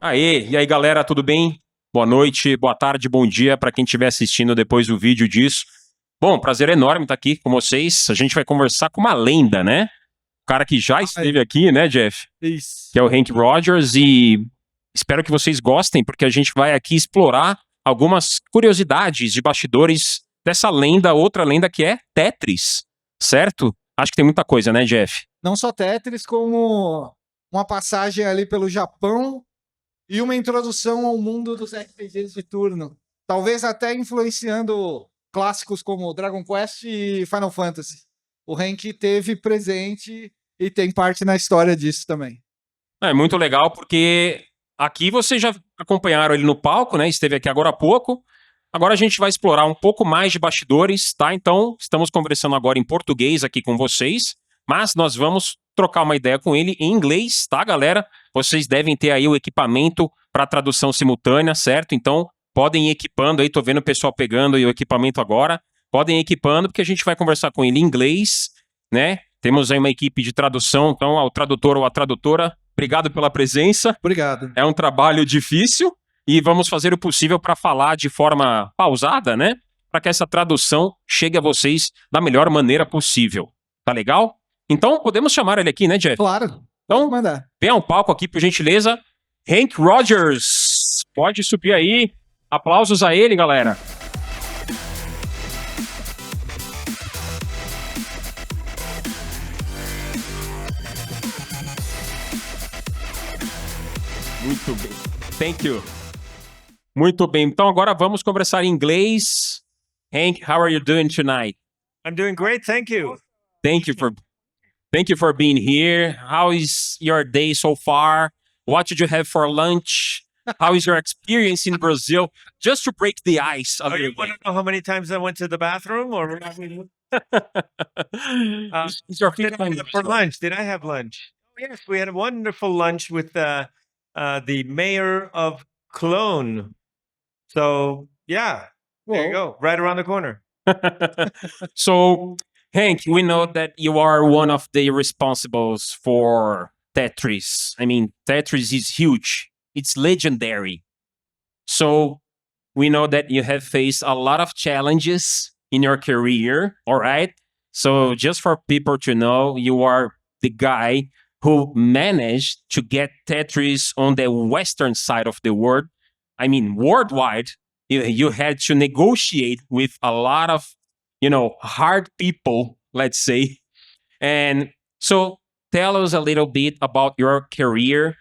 Aê, e aí galera, tudo bem? Boa noite, boa tarde, bom dia para quem estiver assistindo depois do vídeo disso. Bom, prazer enorme estar aqui com vocês. A gente vai conversar com uma lenda, né? O cara que já esteve aqui, né, Jeff? Isso. Que é o Hank Rogers, e espero que vocês gostem, porque a gente vai aqui explorar algumas curiosidades de bastidores dessa lenda, outra lenda que é Tetris, certo? Acho que tem muita coisa, né, Jeff? Não só Tetris, como uma passagem ali pelo Japão e uma introdução ao mundo dos RPGs de turno. Talvez até influenciando clássicos como Dragon Quest e Final Fantasy. O Hank teve presente e tem parte na história disso também. É muito legal porque aqui vocês já acompanharam ele no palco, né? Esteve aqui agora há pouco. Agora a gente vai explorar um pouco mais de bastidores, tá? Então, estamos conversando agora em português aqui com vocês, mas nós vamos trocar uma ideia com ele em inglês, tá, galera? Vocês devem ter aí o equipamento para tradução simultânea, certo? Então, podem ir equipando aí, tô vendo o pessoal pegando aí o equipamento agora. Podem ir equipando, porque a gente vai conversar com ele em inglês, né? Temos aí uma equipe de tradução, então, ao tradutor ou a tradutora, obrigado pela presença. Obrigado. É um trabalho difícil e vamos fazer o possível para falar de forma pausada, né? Para que essa tradução chegue a vocês da melhor maneira possível. Tá legal? Então, podemos chamar ele aqui, né, Jeff? Claro. Então, Mandar. vem ao palco aqui, por gentileza. Hank Rogers. Pode subir aí. Aplausos a ele, galera. Muito bem. Thank you. Muito bem. Então agora vamos conversar em inglês. Hank, how are you doing tonight? I'm doing great, thank you. Thank you for being here. How is your day so far? What did you have for lunch? How is your experience in Brazil? Just to break the ice a Oh, little you want bit. to know how many times I went to the bathroom, or Is your did I have for lunch? Did I have lunch? Oh, yes, we had a wonderful lunch with the mayor of Cologne. So yeah, there you go, right around the corner. So, Hank, we know that you are one of the responsibles for Tetris. I mean, Tetris is huge. It's legendary. So, we know that you have faced a lot of challenges in your career, all right? So, just for people to know, you are the guy who managed to get Tetris on the western side of the world. I mean, worldwide. You had to negotiate with a lot of, hard people, let's say. And so tell us a little bit about your career,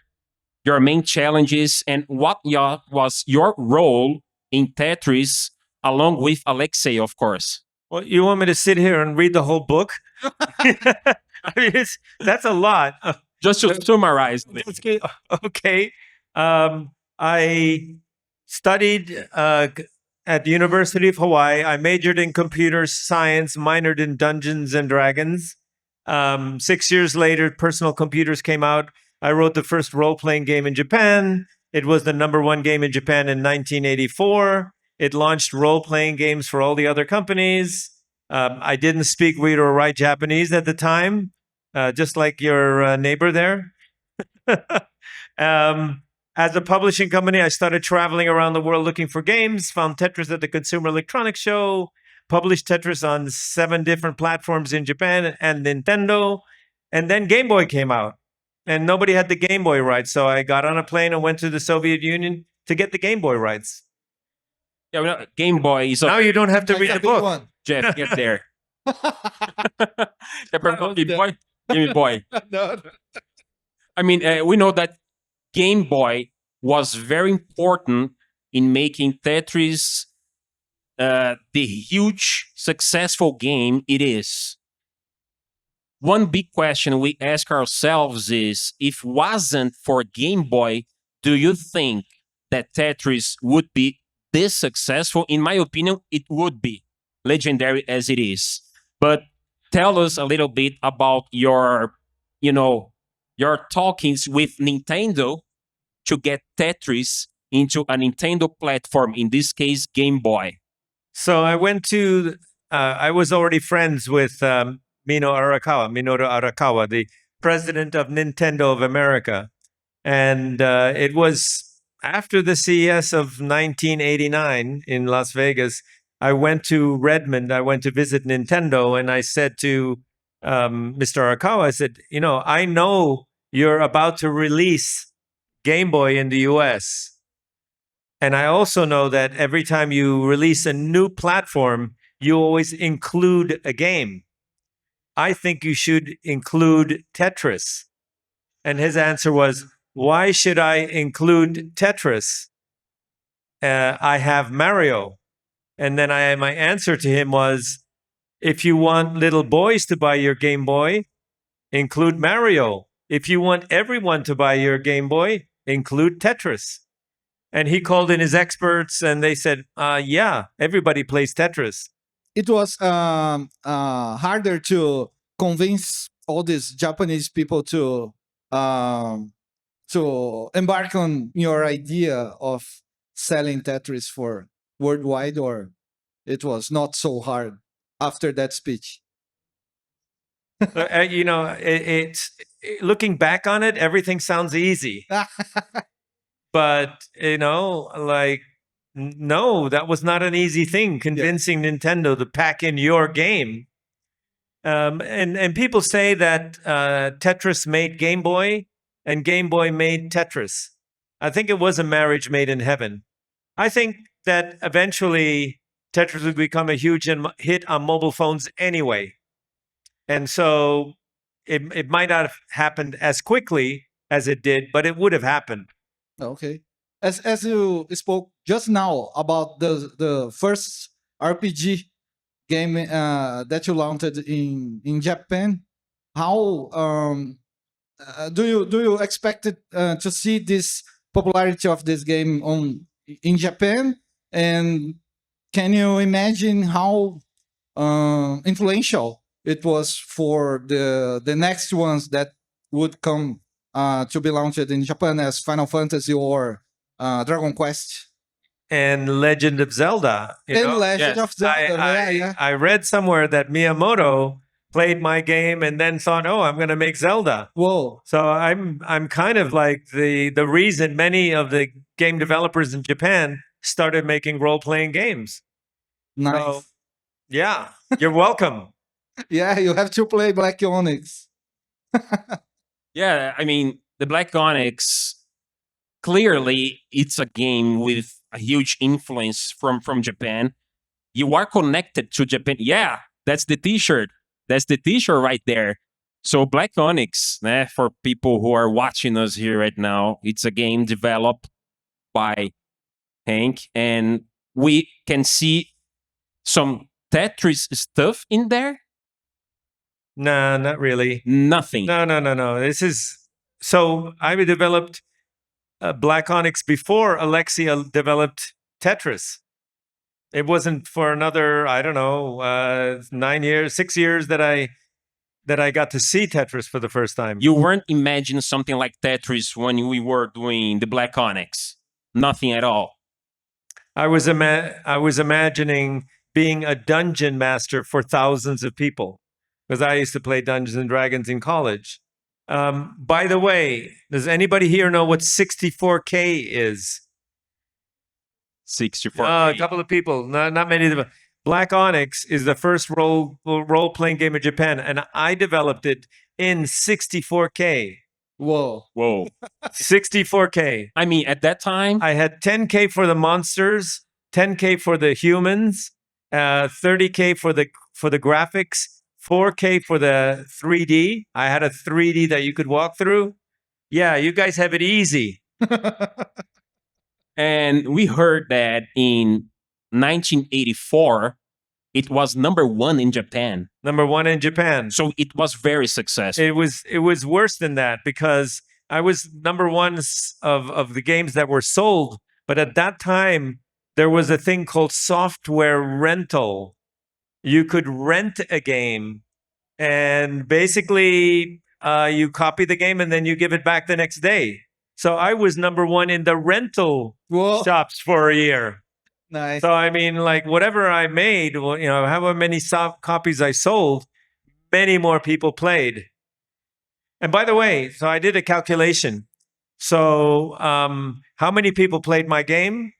your main challenges, and what was your role in Tetris, along with Alexei, of course. Well, you want me to sit here and read the whole book? I mean, that's a lot. Just to summarize. Okay. I studied at the University of Hawaii. I majored in computer science, minored in Dungeons and Dragons. 6 years later, personal computers came out. I wrote the first role-playing game in Japan. It was the #1 game in Japan in 1984. It launched role-playing games for all the other companies. I didn't speak, read, or write Japanese at the time, just like your neighbor there. As a publishing company, I started traveling around the world looking for games, found Tetris at the Consumer Electronics Show, published Tetris on 7 different platforms in Japan and Nintendo. And then Game Boy came out, and nobody had the Game Boy rights. So I got on a plane and went to the Soviet Union to get the Game Boy rights. Yeah, Game Boy is Now you don't have to read the book. One. Jeff, get there. Game Boy? Game Boy. No. I mean, we know that Game Boy was very important in making Tetris the huge, successful game it is. One big question we ask ourselves is, if wasn't for Game Boy, do you think that Tetris would be this successful? In my opinion, it would be, legendary as it is. But tell us a little bit about your talkings with Nintendo to get Tetris into a Nintendo platform, in this case, Game Boy. So I went to, I was already friends with Minoru Arakawa, the president of Nintendo of America. And it was after the CES of 1989 in Las Vegas, I went to Redmond. I went to visit Nintendo, and I said to Mr. Arakawa, I said, I know you're about to release Game Boy in the US. And I also know that every time you release a new platform, you always include a game. I think you should include Tetris. And his answer was, why should I include Tetris? I have Mario. And then my answer to him was, if you want little boys to buy your Game Boy, include Mario. If you want everyone to buy your Game Boy, include Tetris. And he called in his experts and they said, yeah, everybody plays Tetris. It was harder to convince all these Japanese people to embark on your idea of selling Tetris for worldwide, or it was not so hard after that speech? Looking back on it, everything sounds easy. But, no, that was not an easy thing, convincing Nintendo to pack in your game. And people say that Tetris made Game Boy and Game Boy made Tetris. I think it was a marriage made in heaven. I think that eventually Tetris would become a huge hit on mobile phones anyway. And so it might not have happened as quickly as it did, but it would have happened. Okay. As you spoke just now about the first RPG game that you launched in Japan, how do you expect to see this popularity of this game in Japan? And can you imagine how influential it was for the next ones that would come to be launched in Japan, as Final Fantasy or Dragon Quest and Legend of Zelda? Legend of Zelda. I read somewhere that Miyamoto played my game and then thought, "Oh, I'm going to make Zelda." Whoa! So I'm kind of like the reason many of the game developers in Japan started making role-playing games. Nice. So, yeah, you're welcome. Yeah, you have to play Black Onyx. Yeah, I mean, the Black Onyx, clearly it's a game with a huge influence from Japan. You are connected to Japan. Yeah, that's the t-shirt. That's the t-shirt right there. So Black Onyx, for people who are watching us here right now, it's a game developed by Hank, and we can see some Tetris stuff in there. No, not really. Nothing. No. So I developed Black Onyx before Alexia developed Tetris. It wasn't for another, 6 years that I got to see Tetris for the first time. You weren't imagining something like Tetris when we were doing the Black Onyx. Nothing at all. I was imagining being a dungeon master for thousands of people, because I used to play Dungeons and Dragons in college. By the way, does anybody here know what 64K is? 64K. A couple of people, not many of them. Black Onyx is the first role-playing game in Japan, and I developed it in 64K. Whoa. 64K. I mean, at that time, I had 10K for the monsters, 10K for the humans, 30K for the graphics, 4K for the 3D. I had a 3D that you could walk through. Yeah, you guys have it easy. and we heard that in 1984, it was #1 in Japan. #1 in Japan. So it was very successful. It was worse than that, because I was #1 of the games that were sold. But at that time, there was a thing called software rental. You could rent a game, and basically you copy the game and then you give it back the next day. So I was #1 in the rental shops for a year. Nice. So I mean, like, whatever I made, however many copies I sold, many more people played. And by the way, so I did a calculation. So, how many people played my game?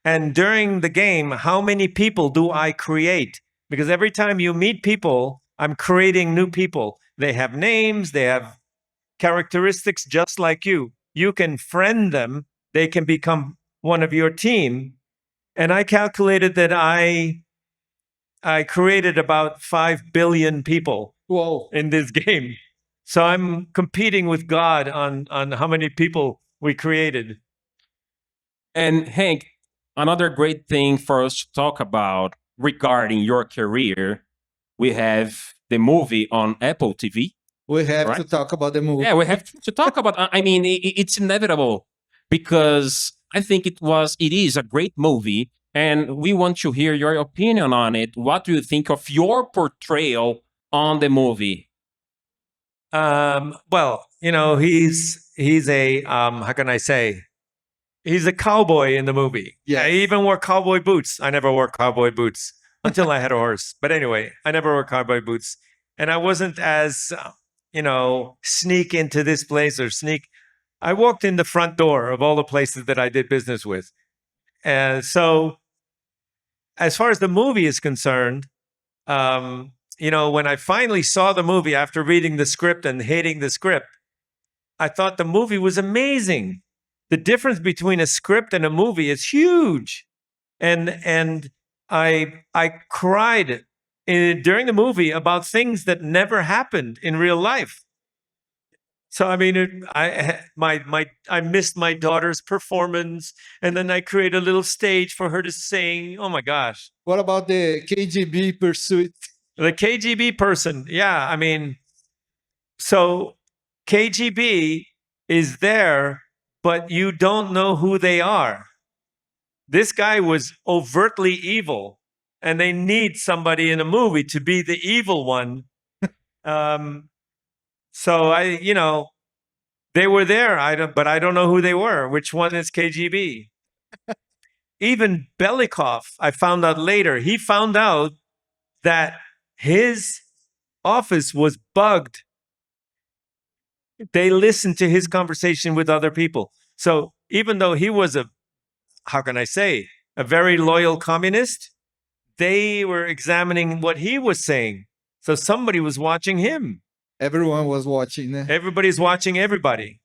And during the game, how many people do I create? Because every time you meet people, I'm creating new people. They have names, they have characteristics just like you. You can friend them, they can become one of your team. And I calculated that I created about 5 billion people Uou. in this game. So I'm competing with God on how many people we created. And Hank, another great thing for us to talk about regarding your career, we have the movie on Apple TV. We have Right. to talk about the movie. Yeah, we have to talk about. I mean, it's inevitable because I think it is a great movie, and we want to hear your opinion on it. What do you think of your portrayal on the movie? Well, you know, he's a how can I say? He's a cowboy in the movie. Yes. He even wore cowboy boots. I never wore cowboy boots until I had a horse. But anyway, I never wore cowboy boots, and I wasn't as sneak into this place or sneak. I walked in the front door of all the places that I did business with, and so as far as the movie is concerned, when I finally saw the movie after reading the script and hating the script, I thought the movie was amazing. The difference between a script and a movie is huge. And I cried during the movie about things that never happened in real life. So I mean, I missed my daughter's performance, and then I created a little stage for her to sing. Oh my gosh. What about the KGB pursuit? The KGB person, yeah. I mean, so KGB is there, but you don't know who they are. This guy was overtly evil, and they need somebody in a movie to be the evil one. So they were there. But I don't know who they were. Which one is KGB? Even Belikov, I found out later. He found out that his office was bugged. They listened to his conversation with other people. So even though he was a very loyal communist, they were examining what he was saying. So somebody was watching him. Everyone was watching. Everybody's watching everybody.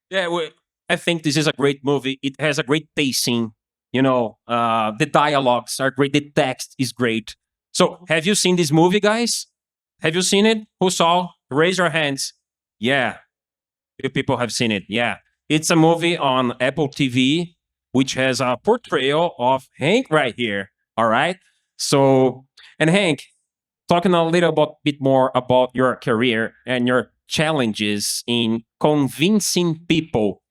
Yeah, I think this is a great movie. It has a great pacing. The dialogues are great. The text is great. So, have you seen this movie, guys? Have you seen it? Who saw? Raise your hands. Yeah, you people have seen it. Yeah, it's a movie on Apple TV, which has a portrayal of Hank right here. All right. So, and Hank, talking a little bit more about your career and your challenges in convincing people,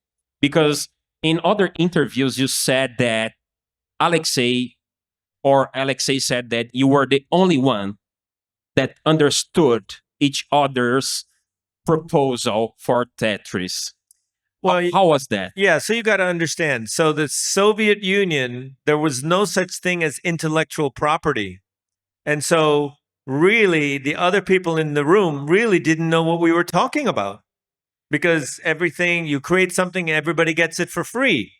because in other interviews you said that Alexei said that you were the only one that understood each other's proposal for Tetris. Well, How was that? yeah, so you got to understand. So the Soviet Union, there was no such thing as intellectual property. And so really the other people in the room really didn't know what we were talking about, because everything, you create something, everybody gets it for free.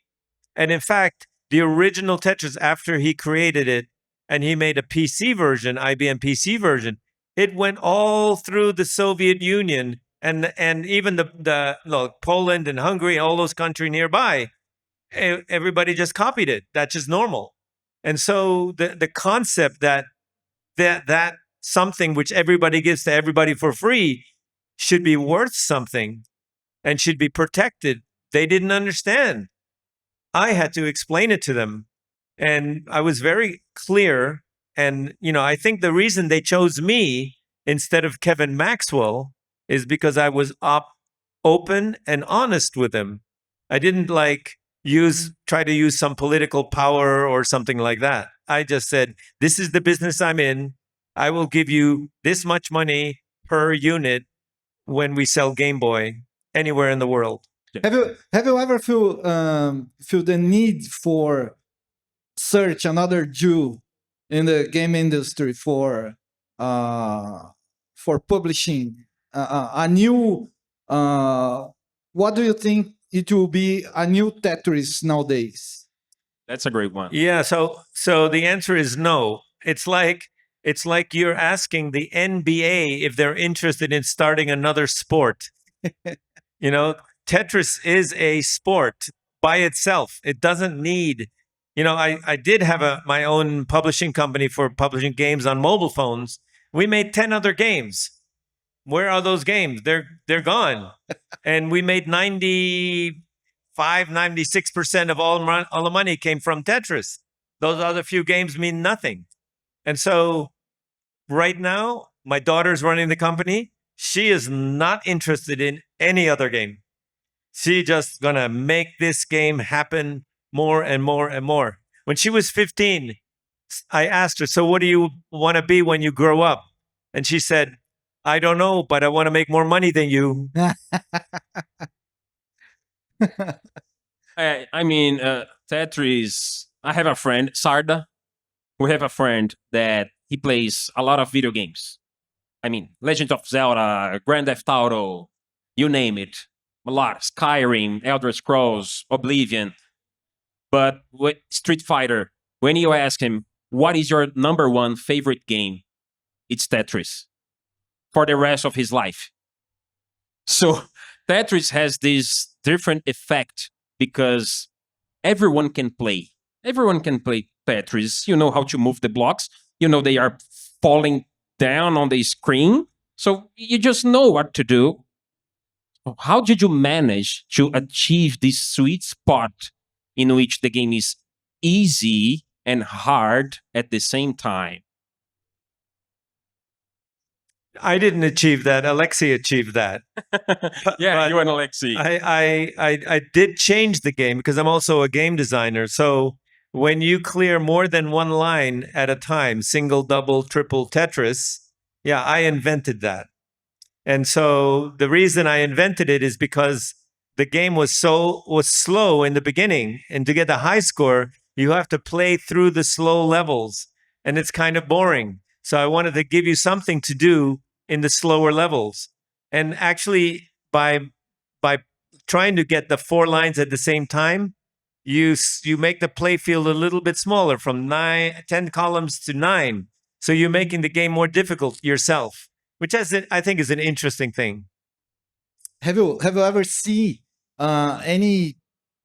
And in fact, the original Tetris, after he created it and he made a PC version, IBM PC version, it went all through the Soviet Union and even Poland and Hungary, all those countries nearby. Everybody just copied it. That's just normal. And so the concept that something which everybody gives to everybody for free should be worth something and should be protected, they didn't understand. I had to explain it to them. And I was very clear. And, I think the reason they chose me instead of Kevin Maxwell is because I was open and honest with them. I didn't try to use some political power or something like that. I just said, this is the business I'm in. I will give you this much money per unit when we sell Game Boy anywhere in the world. Have you ever feel the need for search another Jew in the game industry for publishing a new? What do you think it will be a new Tetris nowadays? That's a great one. Yeah, so the answer is no. It's like you're asking the NBA if they're interested in starting another sport. You know, Tetris is a sport by itself. It doesn't need, I did have my own publishing company for publishing games on mobile phones. We made 10 other games. Where are those games? They're gone. And we made 96% of all the money came from Tetris. Those other few games mean nothing. And so right now, my daughter's running the company. She is not interested in any other game. She just gonna make this game happen more and more and more. When she was 15, I asked her, so what do you want to be when you grow up? And she said, I don't know, but I want to make more money than you. I mean, Tetris. I have a friend, Sarda. We have a friend that he plays a lot of video games. I mean, Legend of Zelda, Grand Theft Auto, you name it. A lot. Skyrim, Elder Scrolls, Oblivion. But with Street Fighter, when you ask him, what is your number one favorite game? It's Tetris. For the rest of his life. So Tetris has this different effect because everyone can play. Everyone can play Tetris. You know how to move the blocks. You know they are falling down on the screen. So you just know what to do. How did you manage to achieve this sweet spot in which the game is easy and hard at the same time? I didn't achieve that. Alexei achieved that. Yeah, you and Alexei. I did change the game because I'm also a game designer. So when you clear more than one line at a time, single, double, triple Tetris, yeah, I invented that. And so the reason I invented it is because the game was slow in the beginning, and to get a high score, you have to play through the slow levels, and it's kind of boring. So I wanted to give you something to do in the slower levels. And actually, by trying to get the 4 lines at the same time, you make the play field a little bit smaller, from 10 columns to 9. So you're making the game more difficult yourself, which I think is an interesting thing. Have you ever seen any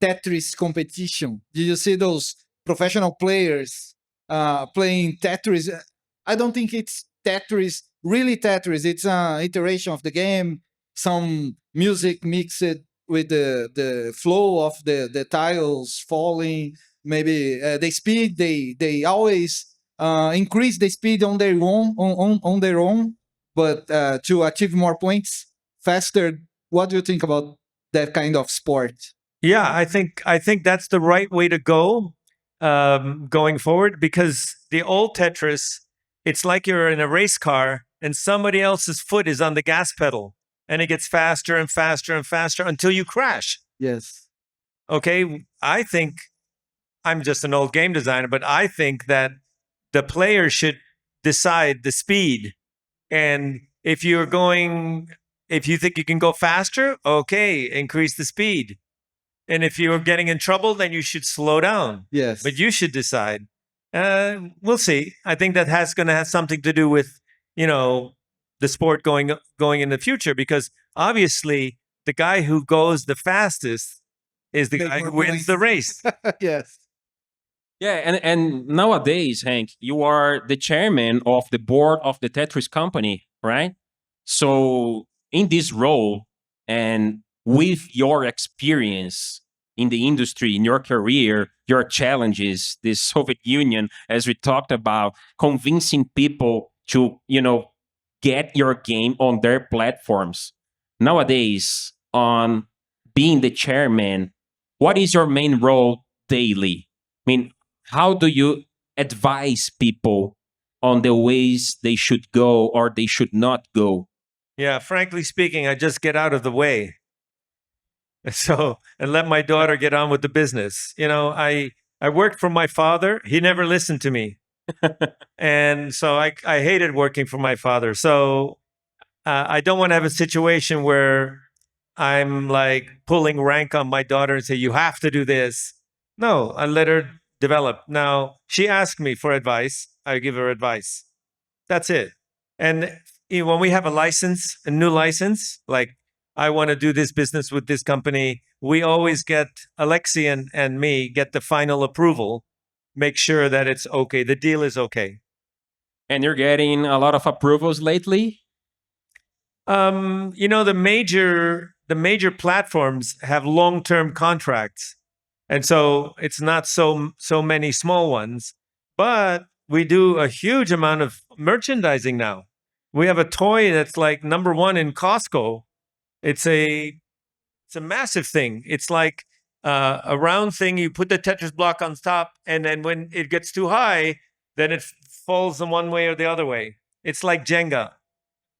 Tetris competition? Did you see those professional players playing Tetris? I don't think it's Tetris, really Tetris. It's an iteration of the game, some music mixed with the flow of the tiles falling. Maybe the speed, they always increase the speed on their own, but to achieve more points faster. What do you think about that kind of sport? Yeah, I think that's the right way to go going forward, because the old Tetris, it's like you're in a race car and somebody else's foot is on the gas pedal, and it gets faster and faster and faster until you crash. Yes. Okay, I think, I'm just an old game designer, but I think that the player should decide the speed. And if you think you can go faster, okay, increase the speed. And if you're getting in trouble, then you should slow down. Yes. But you should decide. We'll see. I think that going to have something to do with, the sport going in the future, because obviously the guy who goes the fastest is the guy who wins the race. Yes. Yeah, and nowadays, Hank, you are the chairman of the board of the Tetris company, right? So in this role, and with your experience in the industry, in your career, your challenges, the Soviet Union, as we talked about, convincing people to, get your game on their platforms. Nowadays, on being the chairman, what is your main role daily? I mean, how do you advise people on the ways they should go or they should not go? Yeah, frankly speaking, I just get out of the way. So, and let my daughter get on with the business. I worked for my father. He never listened to me. And so I hated working for my father. So I don't want to have a situation where I'm like pulling rank on my daughter and say, you have to do this. No, I let her develop. Now, she asked me for advice. I give her advice. That's it. And when we have a license, a new license, like I want to do this business with this company, we always get Alexi and me get the final approval, make sure that it's okay. The deal is okay. And you're getting a lot of approvals lately? The major platforms have long-term contracts. And so it's not so many small ones, but we do a huge amount of merchandising now. We have a toy that's like #1 in Costco. It's a massive thing. It's like a round thing. You put the Tetris block on top, and then when it gets too high, then it falls in one way or the other way. It's like Jenga.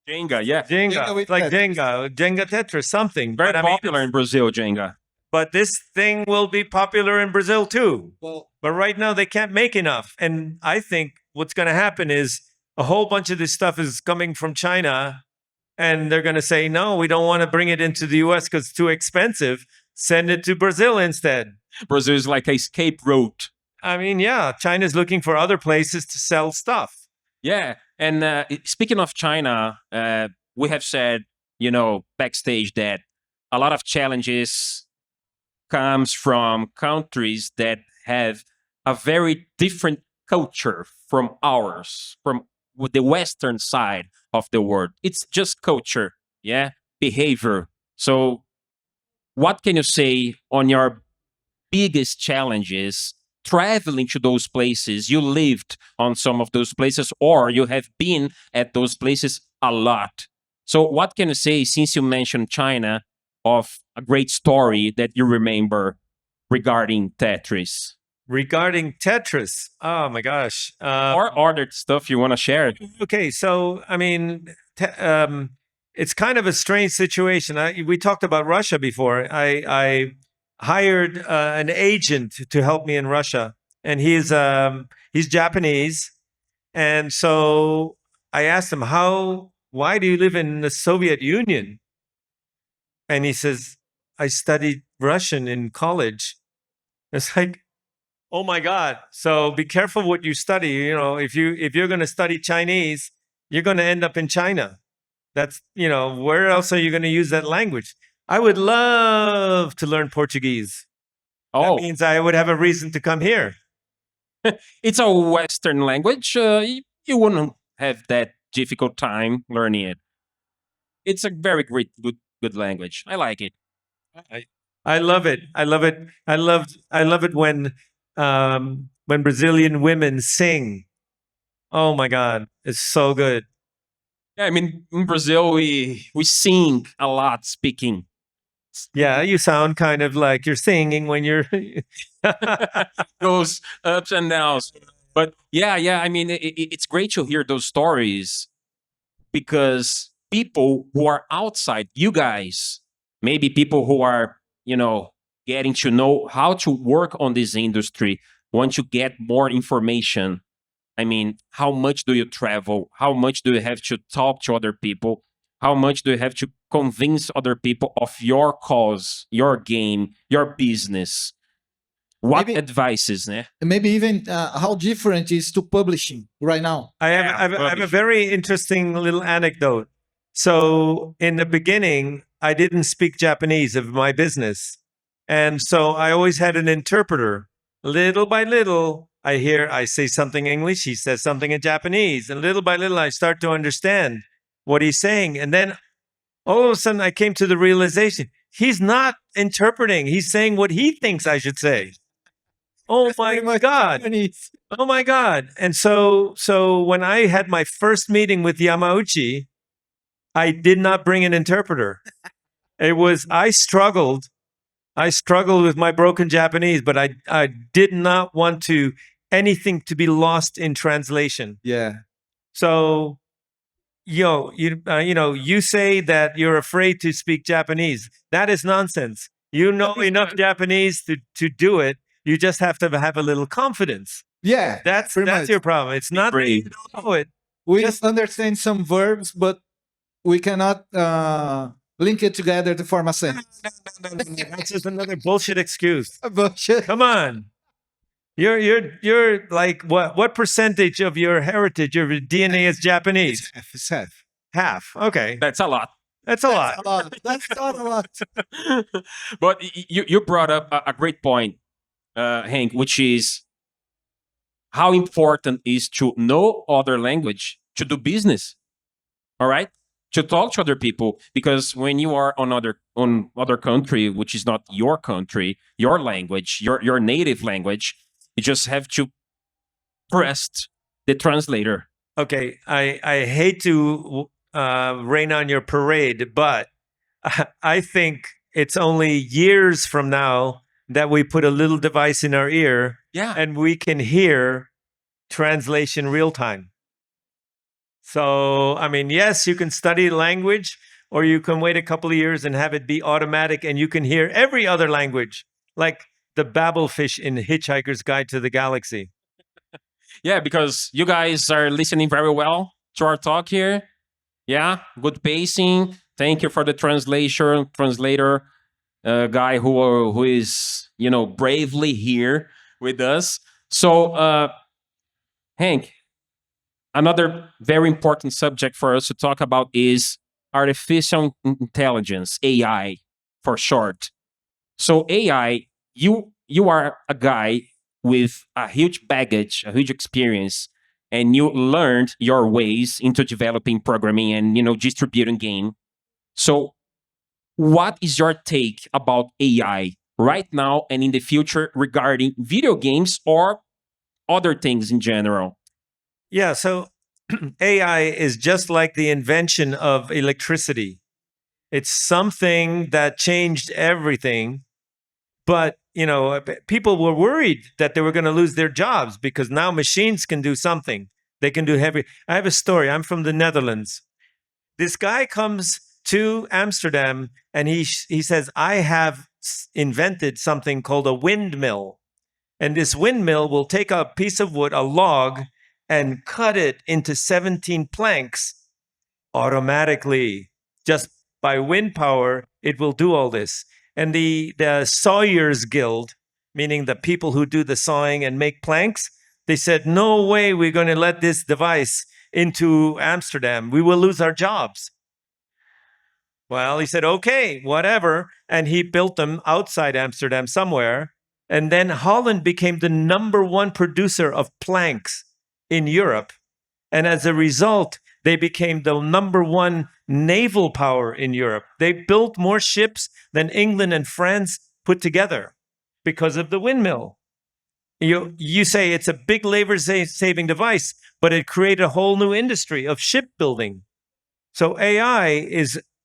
Jenga, yeah. Jenga with It's like Tetris. Jenga Tetris, something. Very But I mean, popular in Brazil, Jenga. but this thing will be popular in Brazil too. Well, But right now they can't make enough. And I think what's going to happen is a whole bunch of this stuff is coming from China, and they're going to say, no, we don't want to bring it into the US because it's too expensive. Send it to Brazil instead. Brazil is like a escape route. I mean, yeah, China's looking for other places to sell stuff. Yeah. And speaking of China, we have said, backstage that a lot of challenges comes from countries that have a very different culture from ours, from the Western side of the world. It's just culture, yeah, behavior. So what can you say on your biggest challenges traveling to those places? You lived on some of those places, or you have been at those places a lot. So what can you say, since you mentioned China, of a great story that you remember regarding Tetris? Regarding Tetris, oh my gosh. Or other stuff you want to share? Okay, so I mean, it's kind of a strange situation. We talked about Russia before. I hired an agent to help me in Russia, and he's Japanese, and so I asked him, why do you live in the Soviet Union? And he says, I studied Russian in college. It's like, oh my God. So be careful what you study. If you're going to study Chinese, you're going to end up in China. That's, where else are you going to use that language? I would love to learn Portuguese. Oh, That means I would have a reason to come here. it's a Western language. You wouldn't have that difficult time learning it. It's a very good language. I like it. I love it. I love it. I love it when Brazilian women sing. Oh my God, it's so good. Yeah, I mean, in Brazil, we sing a lot speaking. Yeah, you sound kind of like you're singing when you're. Those ups and downs. But yeah, I mean, it's great to hear those stories, because people who are outside, you guys, maybe people who are, getting to know how to work on this industry, want to get more information. I mean, how much do you travel? How much do you have to talk to other people? How much do you have to convince other people of your cause, your game, your business? What Maybe- advices, né? maybe even how different is to publishing right now. I Yeah, have a rubbish. very interesting little anecdote. So in the beginning, I didn't speak Japanese of my business. And so I always had an interpreter. Little by little, I say something in English, he says something in Japanese. And little by little, I start to understand what he's saying. And then all of a sudden, I came to the realization, he's not interpreting. He's saying what he thinks I should say. Oh Pretty my much God. Japanese. Oh my God. And so when I had my first meeting with Yamauchi, I did not bring an interpreter. I struggled with my broken Japanese, but I did not want anything to be lost in translation. Yeah. So, you say that you're afraid to speak Japanese. That is nonsense. You know enough Japanese to do it. You just have to have a little confidence. Yeah. That's Pretty much. your problem. It's not that brave. you don't know it. We Just- understand some verbs, but we cannot link it together to form a sentence. That's just another bullshit excuse. Bullshit. Come on. You're like what percentage of your heritage of your DNA is Japanese? It's half. Half. Okay. That's a lot. That's a lot. A lot. That's not a lot. But you brought up a great point, Hank, which is how important is to know other language to do business. All right, to talk to other people, because when you are on other country, which is not your country, your language, your native language, you just have to press the translator. Okay, I hate to rain on your parade, but I think it's only years from now that we put a little device in our ear Yeah, and we can hear translation real time. So, I mean, yes, you can study language, or you can wait a couple of years and have it be automatic and you can hear every other language, like the Babelfish in Hitchhiker's Guide to the Galaxy. yeah, because you guys are listening very well to our talk here. Yeah, good pacing. Thank you for the translator guy who is bravely here with us. So, Hank, another very important subject for us to talk about is artificial intelligence, AI for short. So AI, you are a guy with a huge baggage, a huge experience, and you learned your ways into developing programming and distributing game. So what is your take about AI right now and in the future regarding video games or other things in general? Yeah, so AI is just like the invention of electricity. It's something that changed everything. But, people were worried that they were going to lose their jobs because now machines can do something. They can do heavy. I have a story. I'm from the Netherlands. This guy comes to Amsterdam and he says, I have invented something called a windmill. And this windmill will take a piece of wood, a log, and cut it into 17 planks automatically. Just by wind power, it will do all this. And the sawyers guild, meaning the people who do the sawing and make planks, they said, no way we're going to let this device into Amsterdam. We will lose our jobs. Well, he said, okay, whatever. And he built them outside Amsterdam somewhere. And then Holland became the #1 producer of planks in Europe. And as a result, they became the #1 naval power in Europe. They built more ships than England and France put together because of the windmill. You say it's a big labor-saving device, but it created a whole new industry of shipbuilding. So AI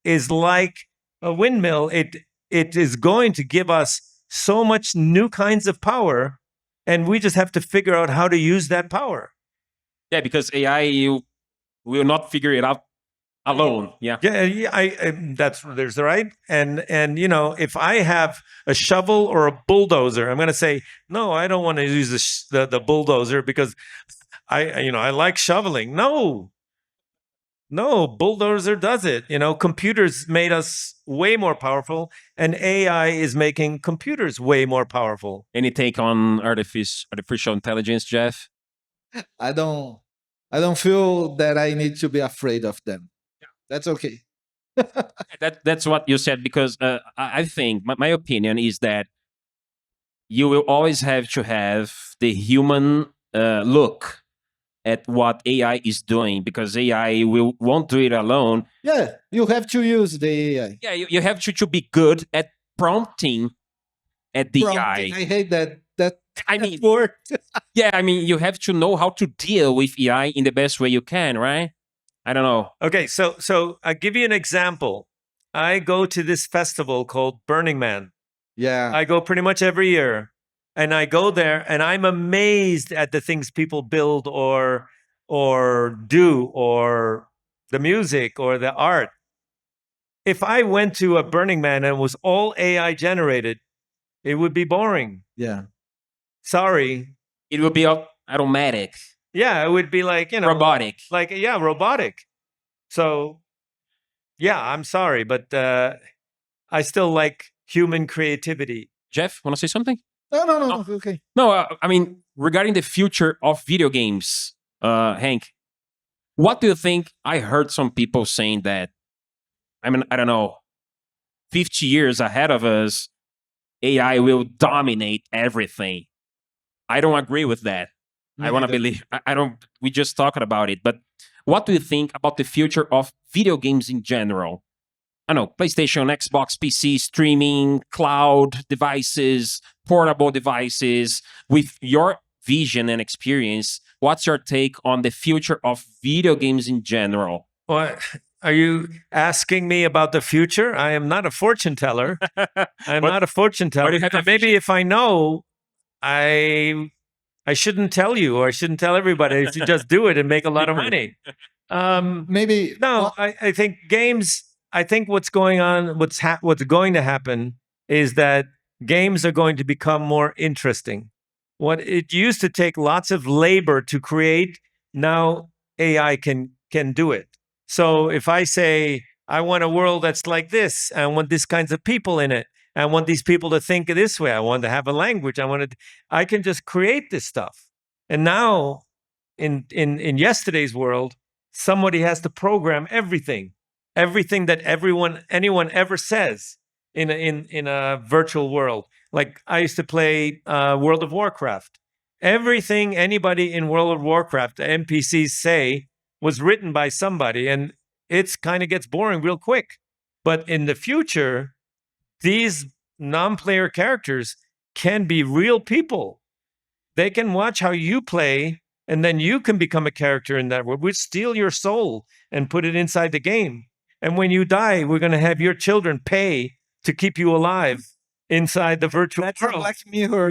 is like a windmill. It is going to give us so much new kinds of power, and we just have to figure out how to use that power. Yeah, because AI, you will not figure it out alone. Yeah. Yeah, there's right. And if I have a shovel or a bulldozer, I'm going to say, no, I don't want to use the bulldozer because I like shoveling. No, bulldozer does it. Computers made us way more powerful, and AI is making computers way more powerful. Any take on artificial intelligence, Jeff? I don't feel that I need to be afraid of them. That's okay. That's what you said, because I think my opinion is that you will always have to have the human look at what AI is doing, because AI won't do it alone. Yeah, you have to use the AI. Yeah, you have to be good at prompting at the Prompting. AI. I hate that. I mean, word. yeah, I mean, you have to know how to deal with AI in the best way you can, right? I don't know. Okay, so I'll give you an example. I go to this festival called Burning Man. Yeah. I go pretty much every year. And I go there and I'm amazed at the things people build or do, or the music or the art. If I went to a Burning Man and it was all AI generated, it would be boring. Yeah. Sorry. It will be automatic, Yeah, it would be like, robotic. robotic. So Yeah, I'm sorry, but I still like human creativity. Jeff, want to say something? No, okay. No, I mean, regarding the future of video games, Hank, what do you think? I heard some people saying that, I mean, I don't know, 50 years ahead of us, AI will dominate everything. I don't agree with that. Me I want to neither. believe, I don't, we just talked about it, but what do you think about the future of video games in general? I don't know, PlayStation, Xbox, PC, streaming, cloud devices, portable devices. With your vision and experience, what's your take on the future of video games in general? What are you asking me about the future? I am not a fortune teller. I'm But- not a fortune teller. you have a And maybe if I know, I shouldn't tell you, or I shouldn't tell everybody. I should just do it and make a lot of money. Maybe No, I think games. I think what's going on, what's going to happen, is that games are going to become more interesting. What it used to take lots of labor to create, now AI can do it. So if I say I want a world that's like this, I want these kinds of people in it, I want these people to think this way, I want to have a language, I can just create this stuff. And now, in yesterday's world, somebody has to program everything that anyone ever says in a virtual world. Like I used to play World of Warcraft. Everything anybody in World of Warcraft, the NPCs say, was written by somebody, and it's kind of gets boring real quick. But in the future, these non-player characters can be real people. They can watch how you play, and then you can become a character in that world. We'll steal your soul and put it inside the game. And when you die, we're going to have your children pay to keep you alive inside the virtual that's a world. Black Mirror.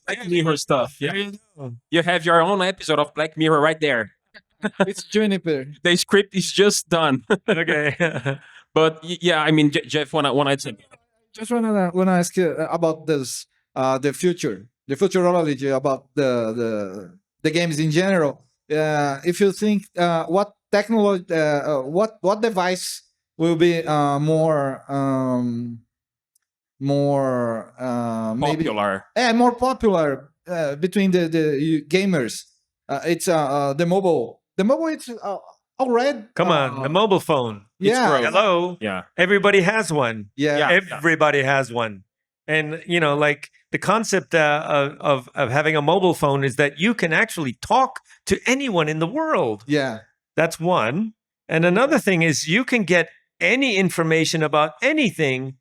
Black Mirror stuff. Yeah. There you go. You have your own episode of Black Mirror right there. It's Juniper. The script is just done. Okay. But yeah, I mean, Jeff, when I say, Just wanna ask you about this, the futurology about the games in general. If you think what technology, what device will be maybe popular. more popular between the gamers? It's the mobile. The mobile it's already. Come on, the mobile phone. Yeah. growing. Hello. Yeah. Everybody has one. Yeah. Yeah. Everybody has one. And like the concept of having a mobile phone is that you can actually talk to anyone in the world. Yeah. That's one. And another thing is you can get any information about anything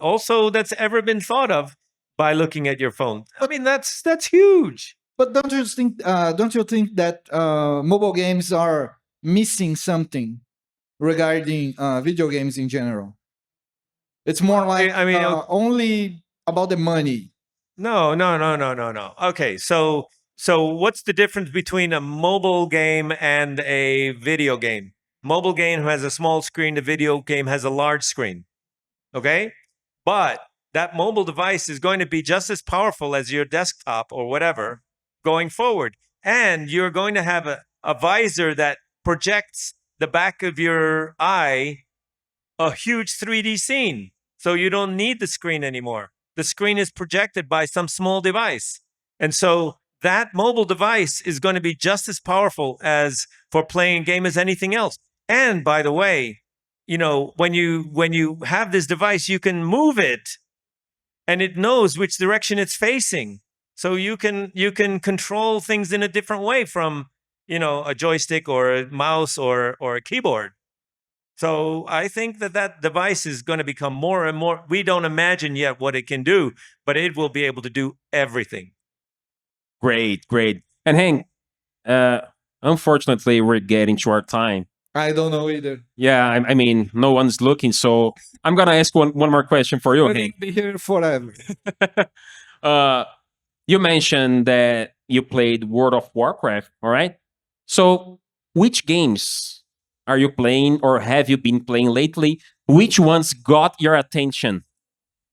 also that's ever been thought of by looking at your phone. I mean, that's huge. But don't you think that mobile games are missing something regarding video games in general? It's more like I mean, only about the money. No. Okay, so what's the difference between a mobile game and a video game? Mobile game has a small screen, the video game has a large screen. Okay? But that mobile device is going to be just as powerful as your desktop or whatever going forward. And you're going to have a visor that projects the back of your eye a huge 3D scene. So you don't need the screen anymore. The screen is projected by some small device. And so that mobile device is going to be just as powerful as for playing a game as anything else. And by the way, when you have this device, you can move it and it knows which direction it's facing. So you can control things in a different way from, a joystick or a mouse or a keyboard. So I think that device is going to become more and more. We don't imagine yet what it can do, but it will be able to do everything. Great. And Hank, unfortunately, we're getting to our time. I don't know either. Yeah, I mean, no one's looking, so I'm gonna ask one more question for you, We're Hank. gonna be here forever. You mentioned that you played World of Warcraft, all right? So, which games are you playing or have you been playing lately? Which ones got your attention?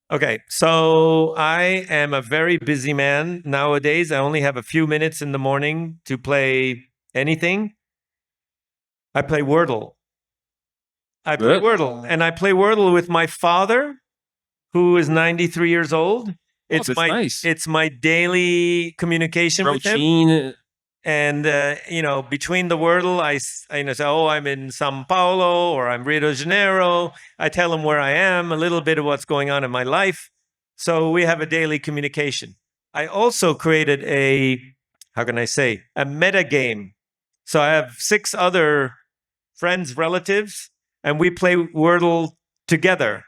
Okay, so I am a very busy man nowadays. I only have a few minutes in the morning to play anything. I play Wordle. I play Good. Wordle, and I play Wordle with my father, who is 93 years old. It's that's my nice. it's my daily communication with him. Routine. And between the Wordle, I say, oh, I'm in São Paulo or I'm Rio de Janeiro. I tell him where I am, a little bit of what's going on in my life. So we have a daily communication. I also created a meta game. So I have 6 other friends, relatives, and we play Wordle together.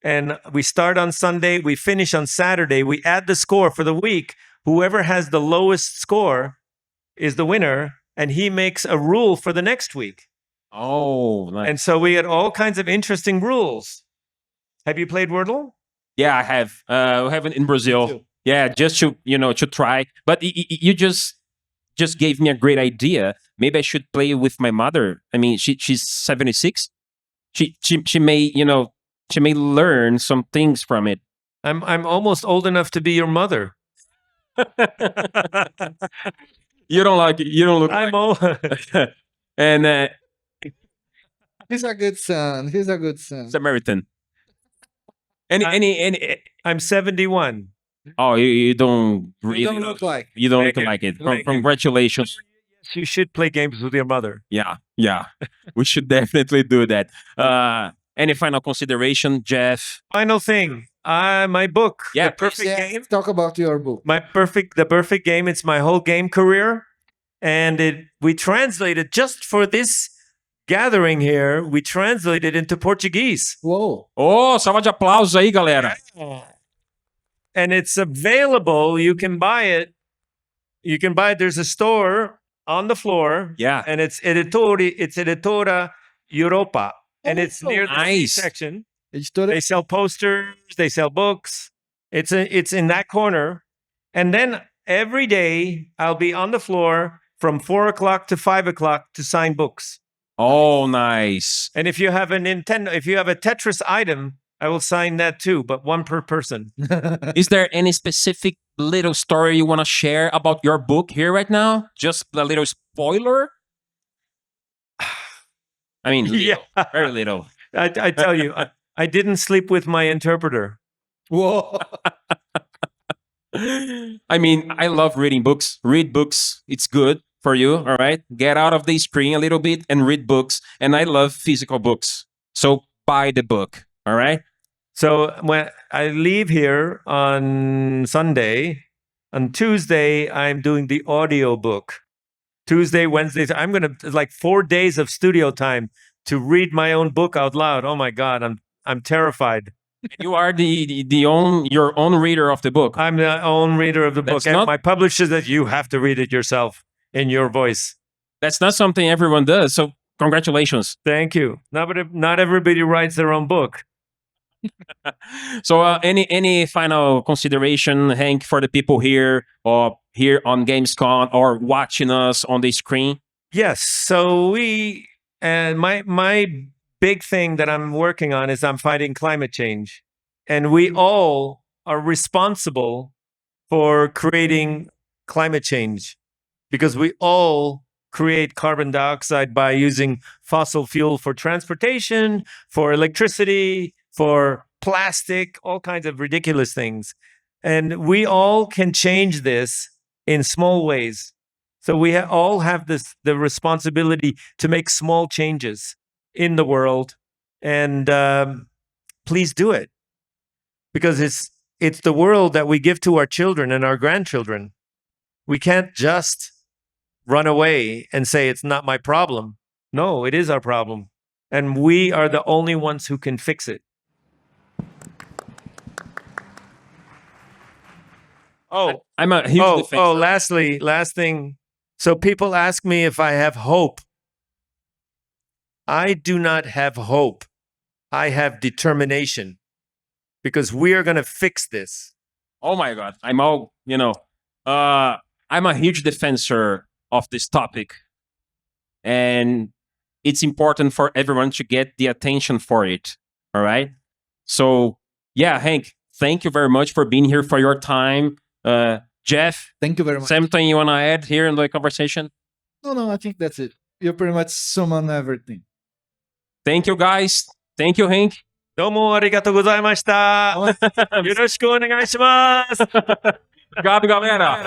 And we start on Sunday, we finish on Saturday, we add the score for the week. Whoever has the lowest score is the winner, and he makes a rule for the next week. Oh, nice. And so we had all kinds of interesting rules. Have you played Wordle? Yeah, I have. We have it in Brazil. too. Yeah, just to try. But you just gave me a great idea. Maybe I should play with my mother. I mean, she's 76. She may she may learn some things from it. I'm almost old enough to be your mother. You don't like it. You don't look. I'm old. And He's a good son. He's a good son. Samaritan. Any. I'm 71. Oh, you don't really. You don't look like. You don't Thank look you. like it. Thank you. Congratulations. You should play games with your mother. Yeah. We should definitely do that. Any final consideration, Jeff? Final thing. My book. Yeah, The Perfect Yeah, Game. talk about your book. The perfect game. It's my whole game career, and we translated just for this gathering here. We translated into Portuguese, Whoa. Oh, salva de aplausos aí, galera. and it's available. You can buy it. There's a store on the floor, Yeah. and it's Editora Europa, and it's Oh, near the nice. section. Editora. They sell posters, they sell books. It's in that corner. And then every day I'll be on the floor from 4 o'clock to 5 o'clock to sign books. Oh, nice. And if you have a Tetris item, I will sign that too, but one per person. Is there any specific little story you want to share about your book here right now? Just a little spoiler? I mean, little, very little. I tell you, I didn't sleep with my interpreter. Whoa. I mean, I love reading books. Read books. It's good for you. All right. Get out of the screen a little bit and read books. And I love physical books. So buy the book. All right. So when I leave here on Sunday, on Tuesday, I'm doing the audio book. Tuesday, Wednesdays, I'm going to like 4 days of studio time to read my own book out loud. Oh my God, I'm terrified. You are your own reader of the book. I'm the own reader of the That's book. And not- my publisher says you have to read it yourself in your voice. That's not something everyone does. So congratulations. Thank you. Not everybody writes their own book. So any final consideration, Hank, for the people here or here on Gamescom or watching us on the screen? Yes. So my big thing that I'm working on is I'm fighting climate change. And we all are responsible for creating climate change because we all create carbon dioxide by using fossil fuel for transportation, for electricity, for plastic, all kinds of ridiculous things. And we all can change this in small ways. So we all have the responsibility to make small changes in the world, and please do it, because it's the world that we give to our children and our grandchildren. We can't just run away and say it's not my problem. No, it is our problem, and we are the only ones who can fix it. Oh, I'm a huge defender. last thing. So people ask me if I have hope. I do not have hope. I have determination, because we are going to fix this. Oh my God. I'm a huge defender of this topic. And it's important for everyone to get the attention for it. All right. So yeah, Hank, thank you very much for being here, for your time. Jeff, Thank you very much. something you want to add here in the conversation? No, I think that's it. You pretty much sum on everything. Thank you, guys. Thank you, Hank. どうもありがとうございました。よろしくお願いします。Obrigado, galera.